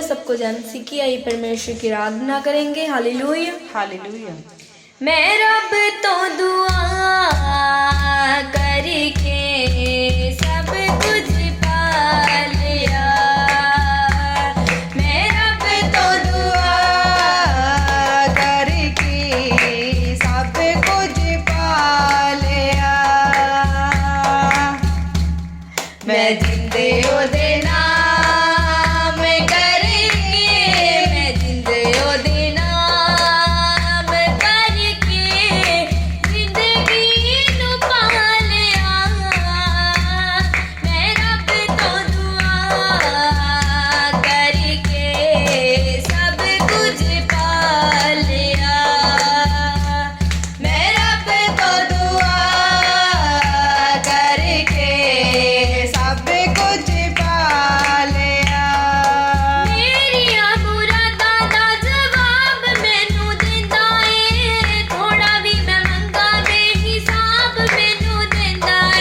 सबको जन्म सीखी आई परमेश्वर की आराधना करेंगे। Hallelujah hallelujah. मैं रब तो दुआ करके सब कुछ पा लिया। मैं रब तो दुआ करके सब कुछ पा लिया। मैं जिंदे ओदे नाम करके, मैं जिंदे ओदे नाम करके जिंदगी नू पा लिया। मैं रब तो दुआ करके सब कुछ पा लिया। मैं रब तो दुआ करके सब कुछ पा लिया। मेरिया मुरादां दा जवाब मैनू दिंदा ए, थोड़ा भी मैं मंगा बेहिसाब मैनू दिंदा ए।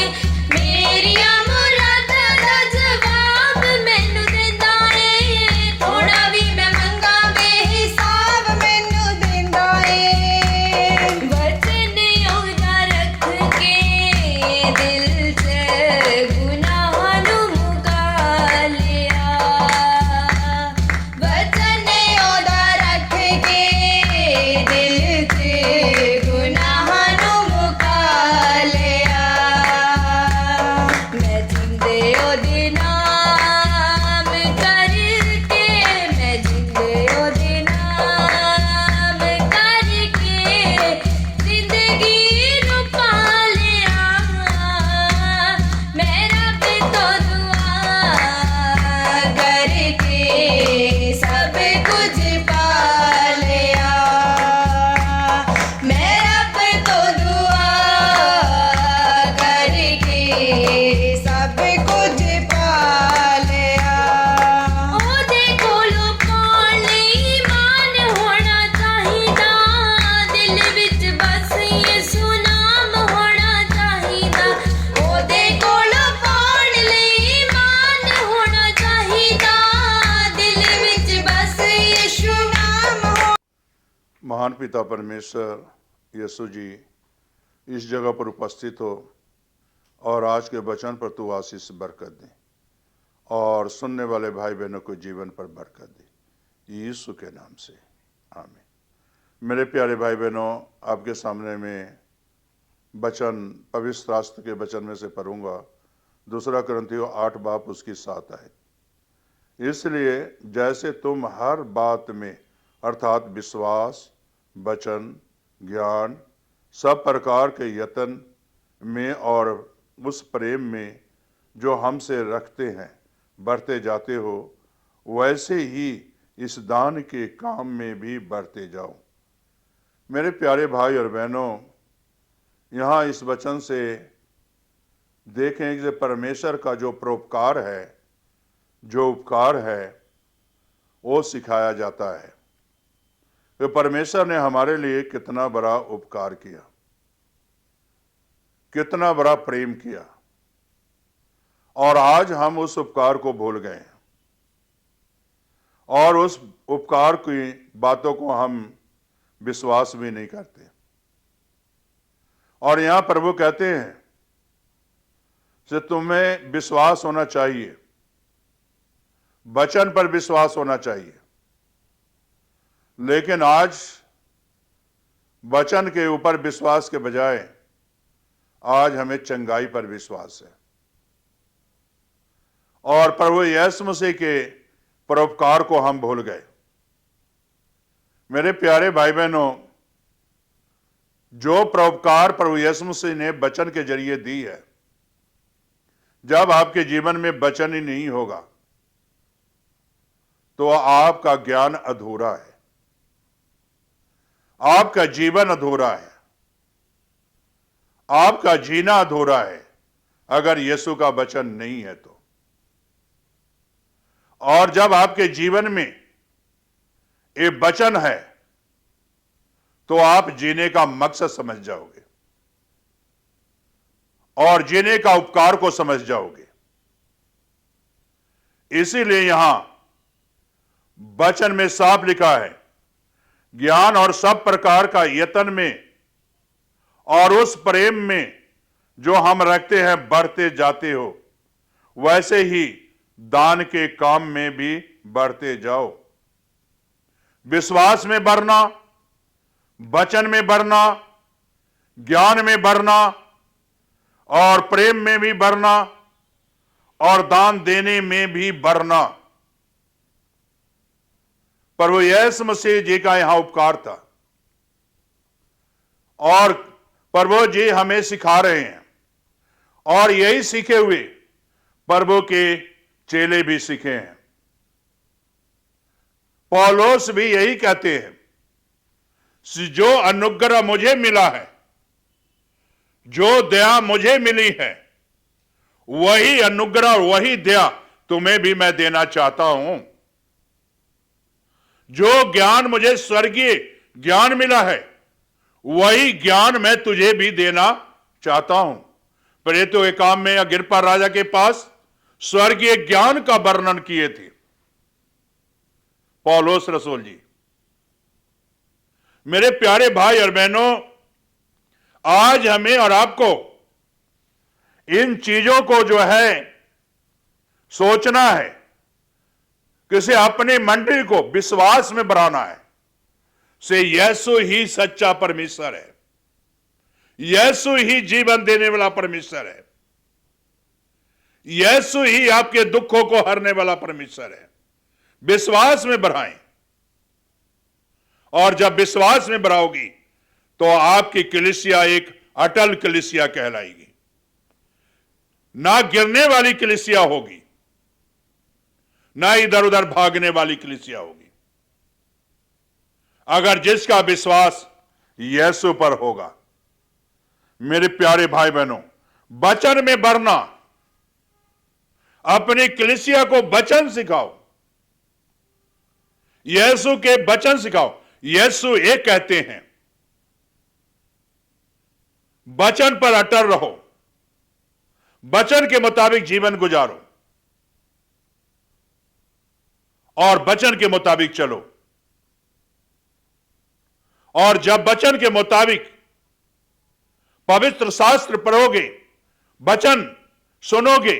मेरिया मुरादां दा जवाब मैनू दिंदा ए, थोड़ा भी मैं मंगा बेहिसाब मैनू दिंदा ए। वचन ओहदा रख के दिल च गुनाहां नू मुका लिया। वचन ओदा रख के दिल ते गुनाहां नू मुका लिया। मैं जिंदे ओदे नाम करके, मैं जिंदे ओदे नाम करके जिंदगी नू पा लिया। मैं रब तो दुआ करके सब कुछ पा लिया। मैं रब तो दुआ करके सब कुछ पा लिया। ओदे कोलों पाण लई ईमान होना चाहिदा, दिल विच बस यीशु नाम होना चाहिदा। ओदे कोलों पाण लई ईमान होना चाहिदा, दिल विच बस यीशु नाम हो। महान पिता परमेश्वर यीशु जी, इस जगह पर उपस्थित हो और आज के वचन पर तू आशीष बरकत दे और सुनने वाले भाई बहनों को जीवन पर बरकत दे, यीशु के नाम से आमीन। मेरे प्यारे भाई बहनों, आपके सामने में वचन पवित्र शास्त्र के वचन में से पढ़ूंगा, 2 कुरिन्थियों 8 बाब उसकी 7 आयत। इसलिए जैसे तुम हर बात में अर्थात विश्वास, वचन, ज्ञान, सब प्रकार के यत्न में और उस प्रेम में जो हमसे रखते हैं बढ़ते जाते हो, वैसे ही इस दान के काम में भी बढ़ते जाओ। मेरे प्यारे भाई और बहनों, यहाँ इस वचन से देखें कि परमेश्वर का जो परोपकार है, जो उपकार है, वो सिखाया जाता है कि परमेश्वर ने हमारे लिए कितना बड़ा उपकार किया, कितना बड़ा प्रेम किया, और आज हम उस उपकार को भूल गए हैं और उस उपकार की बातों को हम विश्वास भी नहीं करते। और यहां प्रभु कहते हैं कि तुम्हें विश्वास होना चाहिए, वचन पर विश्वास होना चाहिए, लेकिन आज वचन के ऊपर विश्वास के बजाय आज हमें चंगाई पर विश्वास है और प्रभु यीशु मसीह के परोपकार को हम भूल गए। मेरे प्यारे भाई बहनों, जो परोपकार प्रभु यीशु मसीह ने वचन के जरिए दी है, जब आपके जीवन में वचन ही नहीं होगा तो आपका ज्ञान अधूरा है, आपका जीवन अधूरा है, आपका जीना अधूरा है अगर यीशु का वचन नहीं है तो। और जब आपके जीवन में एक वचन है तो आप जीने का मकसद समझ जाओगे और जीने का उपकार को समझ जाओगे। इसीलिए यहां वचन में साफ लिखा है, ज्ञान और सब प्रकार का यत्न में और उस प्रेम में जो हम रखते हैं बढ़ते जाते हो, वैसे ही दान के काम में भी बढ़ते जाओ। विश्वास में बढ़ना, वचन में बढ़ना, ज्ञान में बढ़ना और प्रेम में भी बढ़ना और दान देने में भी बढ़ना। प्रभु यीशु मसीह जी का यहां उपकार था और प्रभु जी हमें सिखा रहे हैं और यही सीखे हुए प्रभु के चेले भी सीखे हैं। पौलुस भी यही कहते हैं, जो अनुग्रह मुझे मिला है, जो दया मुझे मिली है, वही अनुग्रह और वही दया तुम्हें भी मैं देना चाहता हूं। जो ज्ञान मुझे स्वर्गीय ज्ञान मिला है, वही ज्ञान मैं तुझे भी देना चाहता हूं। प्रेरितों के काम में अग्रिप्पा राजा के पास स्वर्गीय ज्ञान का वर्णन किए थे पौलुस रसूल जी। मेरे प्यारे भाई और बहनों, आज हमें और आपको इन चीजों को जो है सोचना है, किसी अपने मंडली को विश्वास में बढ़ाना है। से यीशु ही सच्चा परमेश्वर है, यीशु ही जीवन देने वाला परमेश्वर है, यीशु ही आपके दुखों को हरने वाला परमेश्वर है। विश्वास में बढ़ाएं, और जब विश्वास में बढ़ाओगी तो आपकी कलीसिया एक अटल कलीसिया कहलाएगी, ना गिरने वाली कलीसिया होगी, ना इधर उधर भागने वाली कलीसिया होगी। अगर जिसका विश्वास यीशु पर होगा। मेरे प्यारे भाई बहनों, वचन में बढ़ना, अपनी कलीसिया को वचन सिखाओ, यीशु के वचन सिखाओ। यीशु एक कहते हैं, वचन पर अटल रहो, वचन के मुताबिक जीवन गुजारो और वचन के मुताबिक चलो। और जब वचन के मुताबिक पवित्र शास्त्र पढ़ोगे, वचन सुनोगे,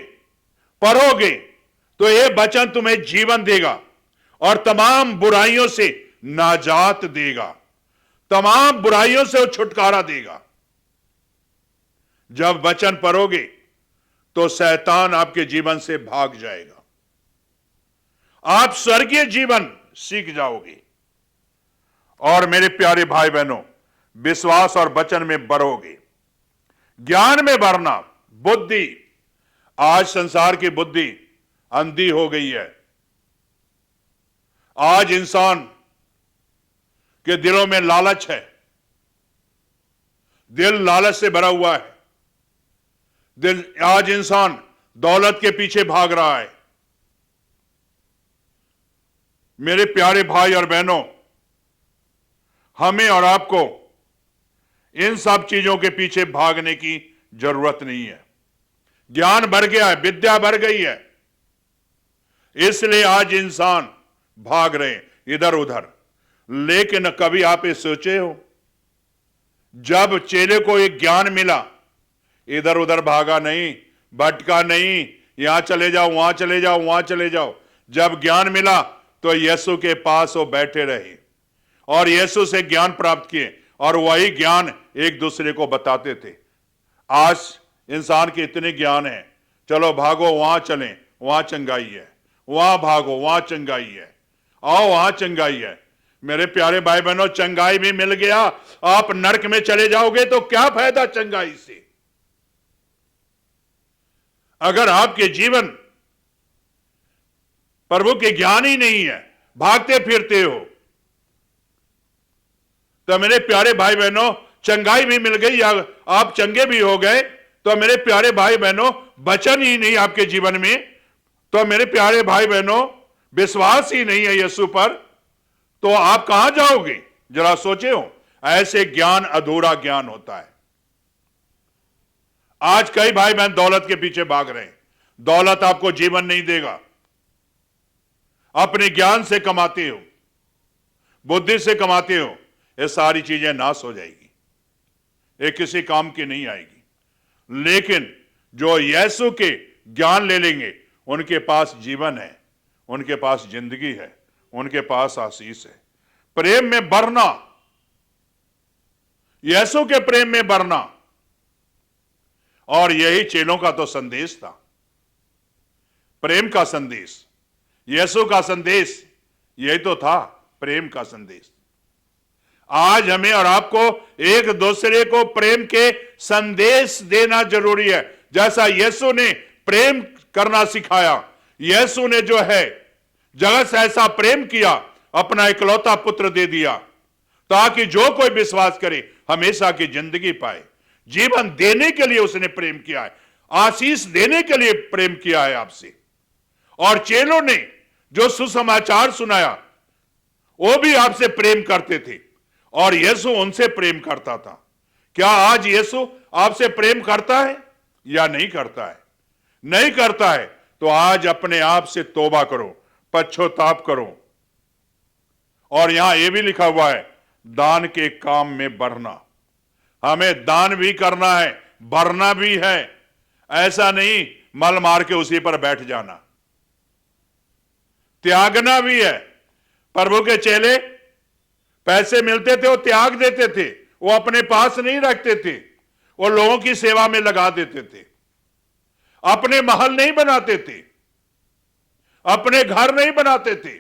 पढ़ोगे, तो यह वचन तुम्हें जीवन देगा और तमाम बुराइयों से नाजात देगा, तमाम बुराइयों से छुटकारा देगा। जब वचन पढ़ोगे तो शैतान आपके जीवन से भाग जाएगा, आप स्वर्गीय जीवन सीख जाओगे। और मेरे प्यारे भाई बहनों, विश्वास और वचन में बढ़ोगे, ज्ञान में बढ़ना, बुद्धि। आज संसार की बुद्धि अंधी हो गई है। आज इंसान के दिलों में लालच है, दिल लालच से भरा हुआ है। आज इंसान दौलत के पीछे भाग रहा है। मेरे प्यारे भाई और बहनों, हमें और आपको इन सब चीजों के पीछे भागने की जरूरत नहीं है। ज्ञान बढ़ गया है, विद्या बढ़ गई है, इसलिए आज इंसान भाग रहे हैं इधर उधर। लेकिन कभी आप ये सोचे हो, जब चेले को एक ज्ञान मिला, इधर उधर भागा नहीं, भटका नहीं, यहां चले जाओ, वहां चले जाओ, वहां चले जाओ। जब ज्ञान मिला तो यीशु के पास वो बैठे रहे और यीशु से ज्ञान प्राप्त किए और वही ज्ञान एक दूसरे को बताते थे। आज इंसान के इतने ज्ञान है, चलो भागो वहां चलें, वहां चंगाई है, वहां भागो वहां चंगाई है, आओ वहां चंगाई है। मेरे प्यारे भाई बहनों, चंगाई भी मिल गया, आप नरक में चले जाओगे तो क्या फायदा चंगाई से, अगर आपके जीवन प्रभु के ज्ञान ही नहीं है, भागते फिरते हो। तो मेरे प्यारे भाई बहनों, चंगाई भी मिल गई, आप चंगे भी हो गए, तो मेरे प्यारे भाई बहनों वचन ही नहीं आपके जीवन में, तो मेरे प्यारे भाई बहनों विश्वास ही नहीं है यीशु पर, तो आप कहां जाओगे? जरा सोचे हो। ऐसे ज्ञान अधूरा ज्ञान होता है। आज कई भाई बहन दौलत के पीछे भाग रहे हैं। दौलत आपको जीवन नहीं देगा। अपने ज्ञान से कमाते हो, बुद्धि से कमाते हो, ये सारी चीजें नाश हो जाएगी, ये किसी काम की नहीं आएगी। लेकिन जो यीशु के ज्ञान ले लेंगे, उनके पास जीवन है, उनके पास जिंदगी है, उनके पास आशीष है। प्रेम में बढ़ना, यीशु के प्रेम में बढ़ना, और यही चेलों का तो संदेश था, प्रेम का संदेश, यीशु का संदेश यही तो था, प्रेम का संदेश। आज हमें और आपको एक दूसरे को प्रेम के संदेश देना जरूरी है। जैसा यीशु ने प्रेम करना सिखाया, यीशु ने जो है जगत से ऐसा प्रेम किया, अपना इकलौता पुत्र दे दिया, ताकि जो कोई विश्वास करे हमेशा की जिंदगी पाए। जीवन देने के लिए उसने प्रेम किया है, आशीष देने के लिए प्रेम किया है आपसे। और चेलों ने जो सुसमाचार सुनाया, वो भी आपसे प्रेम करते थे, और यीशु उनसे प्रेम करता था। क्या आज यीशु आपसे प्रेम करता है या नहीं करता है? नहीं करता है तो आज अपने आप से तौबा करो, पश्चाताप करो। और यहां यह भी लिखा हुआ है, दान के काम में बढ़ना। हमें दान भी करना है, बढ़ना भी है। ऐसा नहीं मल मार के उसी पर बैठ जाना, त्यागना भी है। प्रभु के चेले पैसे मिलते थे वो त्याग देते थे, वो अपने पास नहीं रखते थे, वो लोगों की सेवा में लगा देते थे। अपने महल नहीं बनाते थे, अपने घर नहीं बनाते थे।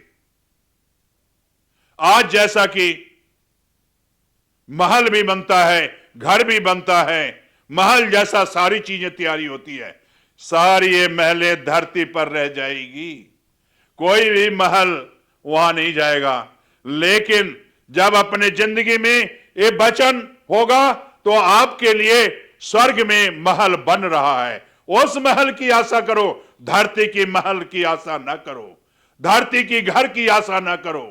आज जैसा कि महल भी बनता है, घर भी बनता है, महल जैसा सारी चीजें तैयारी होती है, सारी ये महलें धरती पर रह जाएगी, कोई भी महल वहां नहीं जाएगा। लेकिन जब अपने जिंदगी में ये वचन होगा तो आपके लिए स्वर्ग में महल बन रहा है। उस महल की आशा करो, धरती की महल की आशा ना करो, धरती की घर की आशा ना करो।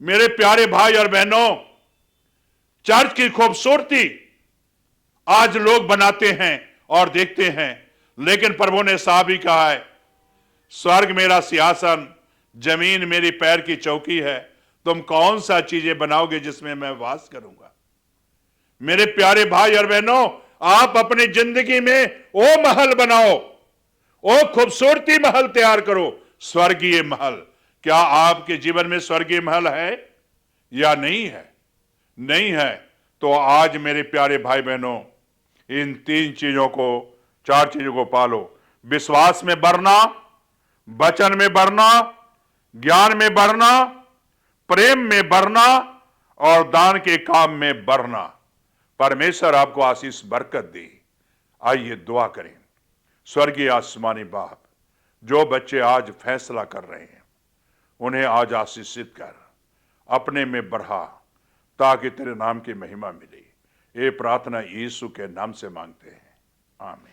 मेरे प्यारे भाई और बहनों, चर्च की खूबसूरती आज लोग बनाते हैं और देखते हैं, लेकिन प्रभु ने साफ ही कहा है, स्वर्ग मेरा सिंहासन, जमीन मेरी पैर की चौकी है। तुम कौन सा चीजें बनाओगे जिसमें मैं वास करूंगा? मेरे प्यारे भाई और बहनों, आप अपनी जिंदगी में वो महल बनाओ, वो खूबसूरती महल तैयार करो, स्वर्गीय महल। क्या आपके जीवन में स्वर्गीय महल है या नहीं है? नहीं है तो आज मेरे प्यारे भाई बहनों, इन 3 चीजों को, 4 चीजों को पालो। विश्वास में बढ़ना, वचन में बढ़ना, ज्ञान में बढ़ना, प्रेम में बढ़ना और दान के काम में बढ़ना। परमेश्वर आपको आशीष बरकत दे। आइए दुआ करें। स्वर्गीय आसमानी बाप, जो बच्चे आज फैसला कर रहे हैं उन्हें आज आशीषित कर, अपने में बढ़ा, ताकि तेरे नाम की महिमा मिले। ये प्रार्थना यीशु के नाम से मांगते हैं, आमीन।